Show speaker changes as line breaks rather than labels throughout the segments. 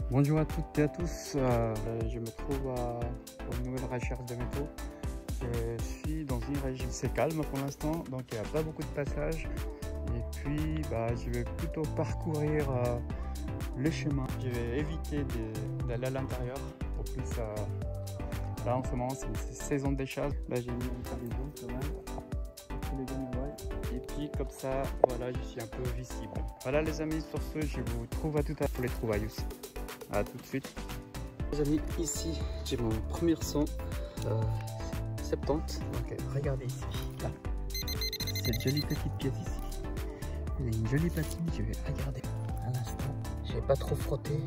Bonjour à toutes et à tous, je me trouve pour une nouvelle recherche de métaux. Je suis dans une région, c'est calme pour l'instant, donc il n'y a pas beaucoup de passages. Et puis je vais plutôt parcourir le chemin. Je vais éviter d'aller à l'intérieur. En plus, là en ce moment c'est une saison des chasses. Là j'ai mis un peu de boue quand même. Et puis comme ça, voilà, je suis un peu visible. Voilà les amis, sur ce, je vous trouve à tout à l'heure pour les trouvailles aussi. A tout de suite. Les amis, ici j'ai mon premier son 70. Donc regardez ici, là, cette jolie petite pièce ici. Elle a une jolie platine, je vais regarder à l'instant. J'ai pas trop frotté,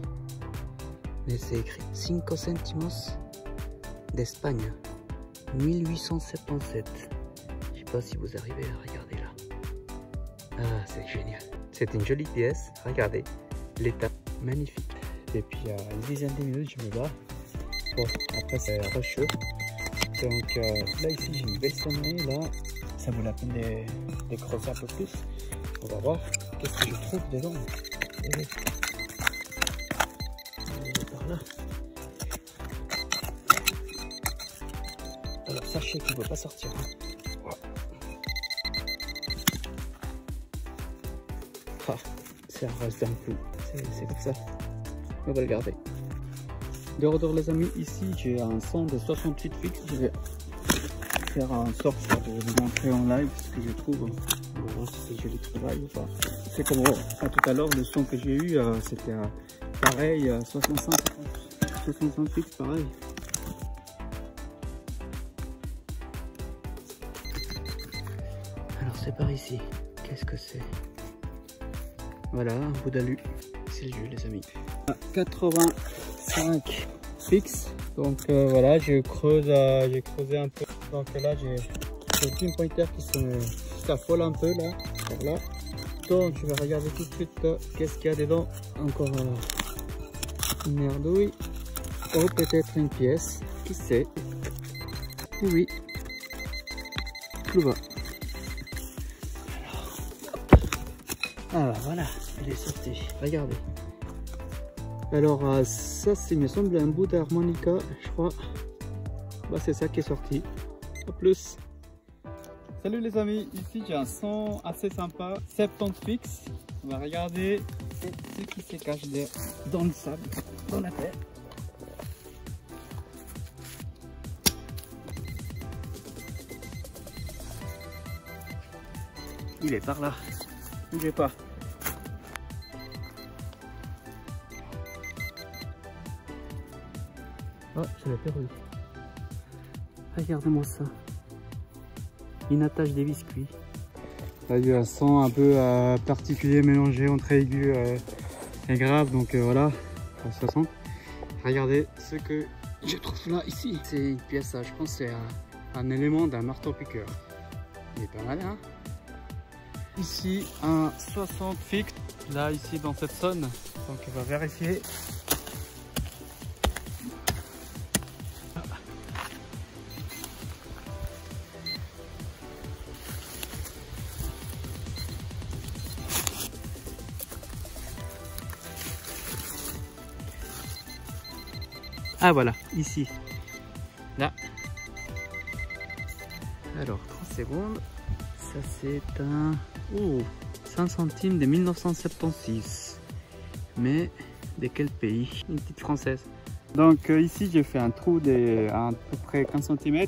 mais c'est écrit 5 centimos d'Espagne 1877. Je sais pas si vous arrivez à regarder là. Ah, c'est génial. C'est une jolie pièce, regardez, l'état magnifique. Et puis à une dizaine de minutes je me bats. Bon, après c'est rocheux. Donc là ici j'ai une belle sonnerie. Là ça vaut la peine de creuser un peu plus. On va voir qu'est-ce que je trouve dedans. Et par là. Alors sachez qu'il ne peut pas sortir. Ah, c'est un reste d'un coup. C'est comme ça. On va le garder. De retour les amis, ici j'ai un son de 68 fixe. Je vais faire en sorte de vous montrer en live ce que je trouve. On va voir si je les travaille ou pas. C'est comme tout à l'heure, le son que j'ai eu, c'était pareil, 65 fixe, pareil. Alors c'est par ici. Qu'est-ce que c'est? Voilà, un bout d'alu. C'est le jeu les amis. 85 fixe. Donc voilà, j'ai creusé un peu. Donc là j'ai le pinpointer qui s'affole un peu là. Voilà. Donc je vais regarder tout de suite qu'est-ce qu'il y a dedans. Encore une merdouille. Oh, peut-être une pièce. Qui sait? Oui. Clouva. Alors voilà, elle est sortie. Regardez. Alors ça, il me semble un bout d'harmonica, je crois. C'est ça qui est sorti. A plus. Salut les amis, ici j'ai un son assez sympa, 70 fixe. On va regarder ce qui se cache dans le sable, dans la terre. Il est par là. Bougez pas. Oh, je l'ai perdu. Regardez-moi ça. Une attache des biscuits. Là, il y a un son un peu particulier mélangé entre aigu et grave. Donc voilà, à 60. Regardez ce que je trouve là, ici. C'est une pièce, je pense c'est un élément d'un marteau-piqueur. Il est pas mal, hein? Ici, un 60 fixe. Là, ici, dans cette zone. Donc, on va vérifier. Ah voilà, ici. Là. Alors, 30 secondes. Ça c'est un 5 centimes de 1976. Mais de quel pays? Une petite française. Donc ici j'ai fait un trou de à peu près 15 cm.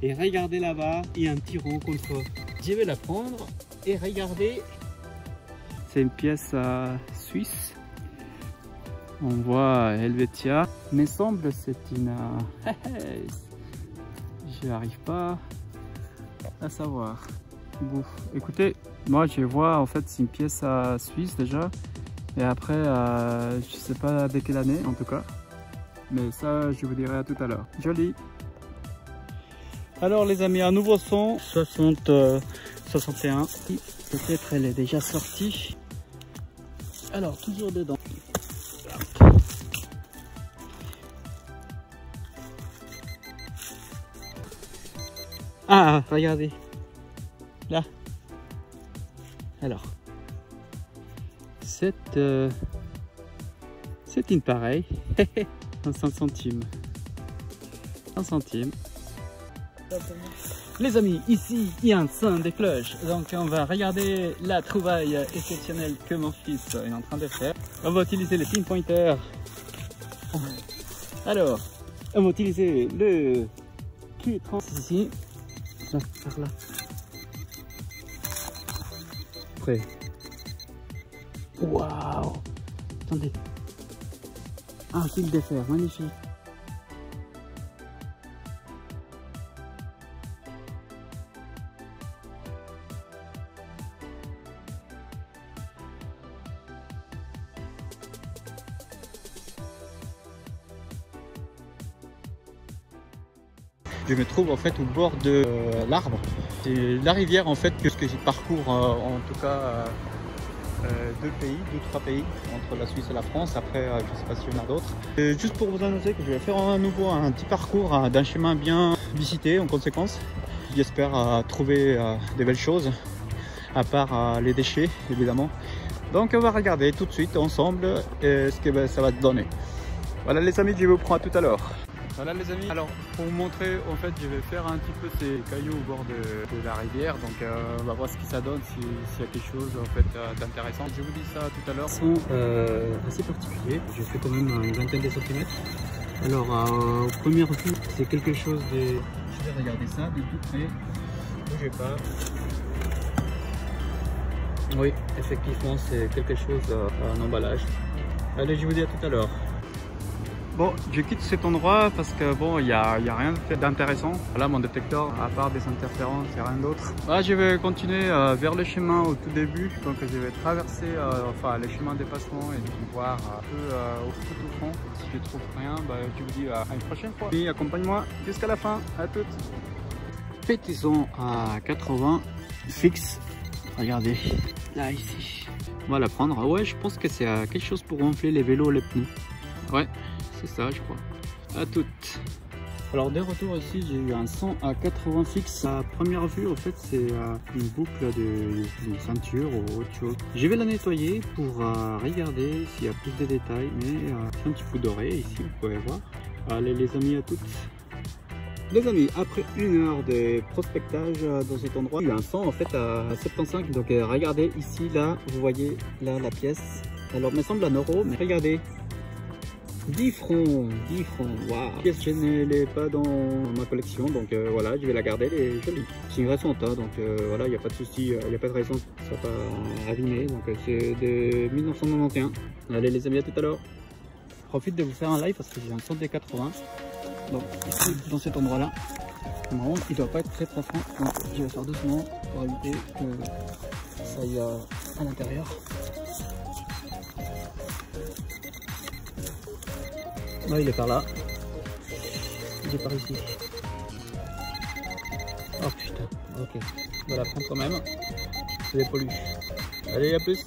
Et regardez là-bas, il y a un petit rond contre. Je vais la prendre et regardez. C'est une pièce suisse. On voit Helvetia. Mais semble c'est une... je n'arrive pas à savoir. Bon, écoutez, moi je vois en fait c'est une pièce suisse déjà. Et après, je sais pas de quelle année en tout cas. Mais ça, je vous dirai à tout à l'heure. Joli. Alors les amis, un nouveau son. 61. Peut-être elle est déjà sortie. Alors, toujours dedans. Ah, regardez. Là. Alors. Cette C'est une pareille. 5 centimes. 1 centime. Les amis, ici il y a un son des cloches. Donc on va regarder la trouvaille exceptionnelle que mon fils est en train de faire. On va utiliser le pinpointer. Alors, on va utiliser le Q30 ici. Là, par là. Prêt. Waouh! Attendez. Un fil de fer, magnifique. Je me trouve en fait au bord de l'arbre. C'est la rivière en fait que je parcours en tout cas deux, trois pays entre la Suisse et la France. Après, je ne sais pas s'il y en a d'autres. Juste pour vous annoncer que je vais faire à nouveau un petit parcours d'un chemin bien visité en conséquence. J'espère trouver des belles choses à part les déchets évidemment. Donc on va regarder tout de suite ensemble ce que ça va te donner. Voilà les amis, je vous prends à tout à l'heure. Voilà les amis, alors pour vous montrer, en fait je vais faire un petit peu ces cailloux au bord de la rivière. Donc on va voir ce que ça donne, s'il y a quelque chose en fait d'intéressant. Je vous dis ça tout à l'heure. Ils sont assez particuliers, je fais quand même une vingtaine de centimètres. Alors au premier vue, c'est quelque chose de... Je vais regarder ça de tout près, bougez pas. Oui, effectivement c'est quelque chose, un emballage. Allez, je vous dis à tout à l'heure. Bon, je quitte cet endroit parce que bon, il n'y a rien d'intéressant. Là, mon détecteur, à part des interférences, il n'y a rien d'autre. Là, je vais continuer vers le chemin au tout début. Donc, je vais traverser enfin, le chemin des passements et voir un peu tout au fond. Si je trouve rien, bah, je vous dis à une prochaine fois. Et accompagne-moi jusqu'à la fin. À toutes. En fait, ils sont à 80 fixe. Regardez, là, ici. On va la prendre. Ouais, je pense que c'est quelque chose pour gonfler les vélos, les pneus. Ouais. C'est ça, je crois. À toutes. Alors, de retour ici, j'ai eu un 100 à 80 fixe. À première vue, en fait, c'est une boucle d'une ceinture ou autre chose. Je vais la nettoyer pour regarder s'il y a plus de détails. Mais c'est un petit peu doré ici, vous pouvez voir. Allez, les amis, à toutes. Les amis, après une heure de prospectage dans cet endroit, il y a un 100 en fait à 75. Donc, regardez ici, là, vous voyez là la pièce. Alors, il me semble 1 euro, mais regardez. 10 francs, waouh! Pièce, je ne l'ai pas dans ma collection, donc voilà, je vais la garder, elle est jolie. C'est une récente, hein, donc voilà, il n'y a pas de souci, il n'y a pas de raison que ça ne soit pas abîmé, donc c'est de 1991. Allez les amis, à tout à l'heure. Je profite de vous faire un live parce que j'ai un 100 des 80, donc ici, dans cet endroit-là, normalement, il ne doit pas être très profond, donc je vais faire doucement pour éviter que ça aille à l'intérieur. Non, il est par là. Il est par ici. Oh putain, ok. On va la prendre quand même. C'est des pollues. Allez, à plus.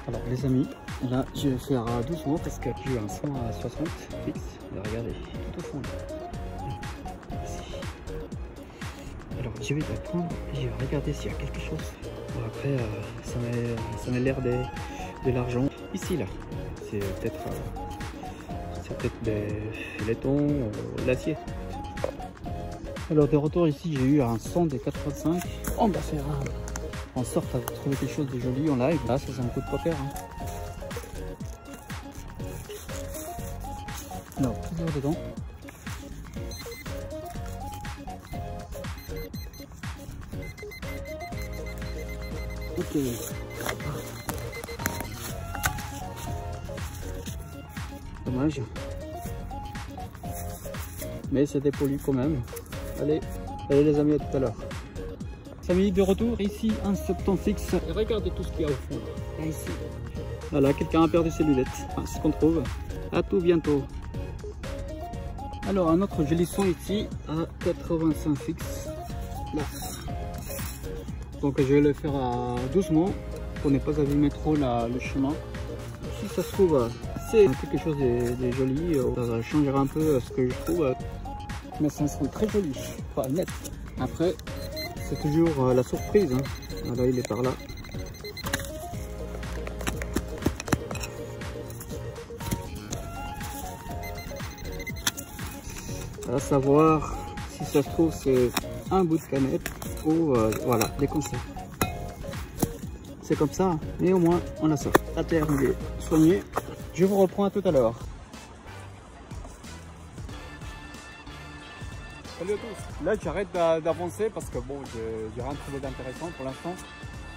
Alors les amis, là je vais faire doucement parce que j'ai eu un 100 à 60 fixe. Regardez, tout au fond là. Alors je vais la prendre et je vais regarder s'il y a quelque chose. Bon, après ça m'a l'air de l'argent. Ici là, c'est peut-être des laitons ou l'acier. Alors de retour ici, j'ai eu un 100 des 85. On va faire en sorte à trouver quelque chose de joli en live. Là ça c'est un coup de poker. Hein. Alors toujours dedans. Ok. Dommage. Mais c'était poli quand même. Allez les amis, à tout à l'heure. Amis, de retour ici, un 70 fixe. Et regardez tout ce qu'il y a au fond. Là, ici. Voilà, quelqu'un a perdu ses lunettes. Enfin, ce qu'on trouve. À tout bientôt. Alors un autre joli son ici à 85 fixe. Là. Donc je vais le faire doucement pour ne pas abîmer trop le chemin. Si ça se trouve, c'est quelque chose de joli, ça changera un peu ce que je trouve. mais ça sont très jolis, pas net. Après, c'est toujours la surprise, hein. Voilà, il est par là. À savoir si ça se trouve c'est un bout de canette ou voilà, des conserves. C'est comme ça, mais au moins on a ça. La terre il est soigné. Je vous reprends à tout à l'heure. Salut à tous. Là j'arrête d'avancer parce que bon, j'ai rien trouvé d'intéressant pour l'instant.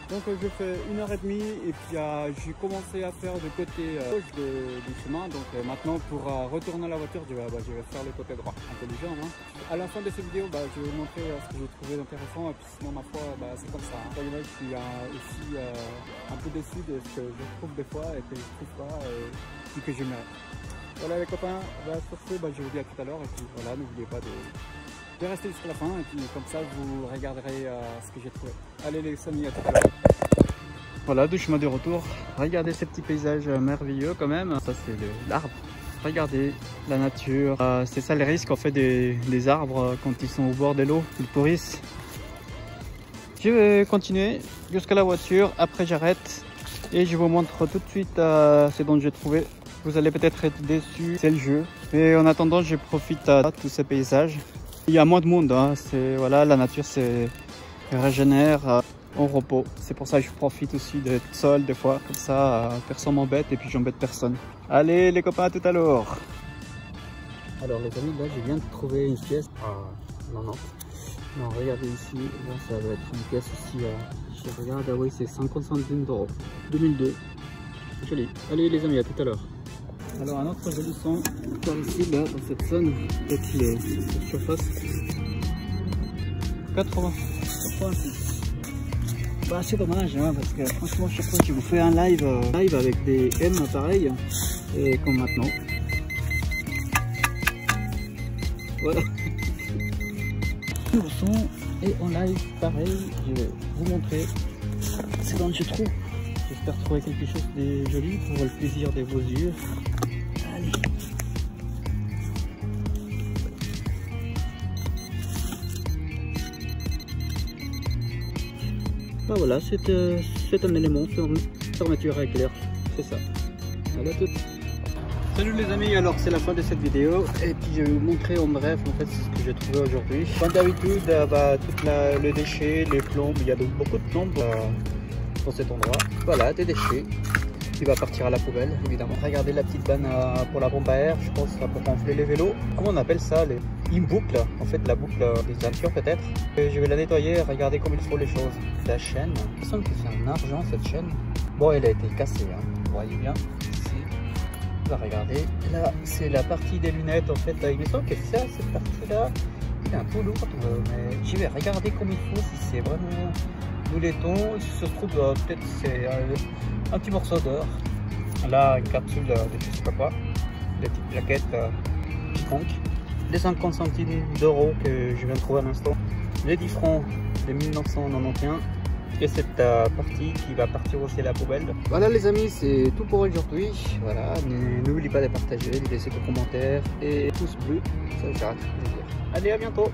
Donc je fais 1h30 et puis j'ai commencé à faire du côté gauche du chemin. Donc maintenant pour retourner à la voiture, je vais faire le côté droit. Intelligent, hein. À la fin de cette vidéo, je vais vous montrer ce que j'ai trouvé d'intéressant. Et puis sinon ma foi, c'est comme ça. Hein. Je suis aussi un peu déçu de ce que je trouve des fois et que je trouve pas et que j'aimerais. Voilà les copains, sur ce, je vous dis à tout à l'heure. Et puis voilà, n'oubliez pas de rester jusqu'à la fin et puis comme ça vous regarderez ce que j'ai trouvé. Allez les amis, à tout à l'heure. Voilà, du chemin de retour. Regardez ces petits paysages merveilleux quand même. Ça c'est l'arbre. Regardez la nature. C'est ça le risque en fait des arbres quand ils sont au bord de l'eau. Ils pourrissent. Je vais continuer jusqu'à la voiture. Après j'arrête et je vous montre tout de suite ce dont j'ai trouvé. Vous allez peut-être être déçus. C'est le jeu. Mais en attendant, je profite de tous ces paysages. Il y a moins de monde, hein. Voilà, la nature se régénère en repos. C'est pour ça que je profite aussi d'être seul des fois. Comme ça, personne m'embête et puis j'embête personne. Allez les copains, à tout à l'heure. Alors les amis, là je viens de trouver une pièce. Non, regardez ici. Bon, ça va être une pièce aussi. Je regarde, oui, c'est 50 centimes d'euros. 2002. Joli. Allez les amis, à tout à l'heure. Alors un autre joli son par ici, là, dans cette zone, peut-être qu'il est sur surface. 86. C'est dommage, hein, parce que franchement chaque fois que je vous fais un live avec des M pareil, et comme maintenant. Voilà. Le son et en live pareil, je vais vous montrer ce dont je trouve. J'espère trouver quelque chose de joli pour le plaisir de vos yeux. Allez. Voilà, c'est un élément fermeture éclair, c'est ça. Allez à toutes. Salut les amis, alors c'est la fin de cette vidéo et puis je vais vous montrer en bref en fait ce que j'ai trouvé aujourd'hui. Comme d'habitude, tout le déchet, les plombes, il y a beaucoup de plombes dans cet endroit. Voilà, des déchets qui va partir à la poubelle évidemment. Regardez la petite vanne pour la pompe à air, je pense pour gonfler les vélos. Comment on appelle ça, une boucle, en fait la boucle des ceintures peut-être. Je vais la nettoyer, regardez comme il faut les choses. La chaîne, il me semble que c'est en argent cette chaîne. Bon, elle a été cassée, hein. Vous voyez bien ici. On va regarder, là c'est la partie des lunettes en fait. Il me semble que ça, cette partie là, il est un peu lourde, mais je vais regarder comme il faut si c'est vraiment du laiton. Si ça se trouve peut-être c'est un petit morceau d'or. Là une capsule de je sais pas quoi, des petites plaquettes qui manquent. Les 50 centimes d'euros que je viens de trouver à l'instant. Les 10 francs de 1991. Et cette partie qui va partir aussi à la poubelle. Voilà les amis, c'est tout pour aujourd'hui. Voilà, n'oubliez pas de partager, de laisser vos commentaires et pouce bleu, ça me fera très plaisir. Allez, à bientôt.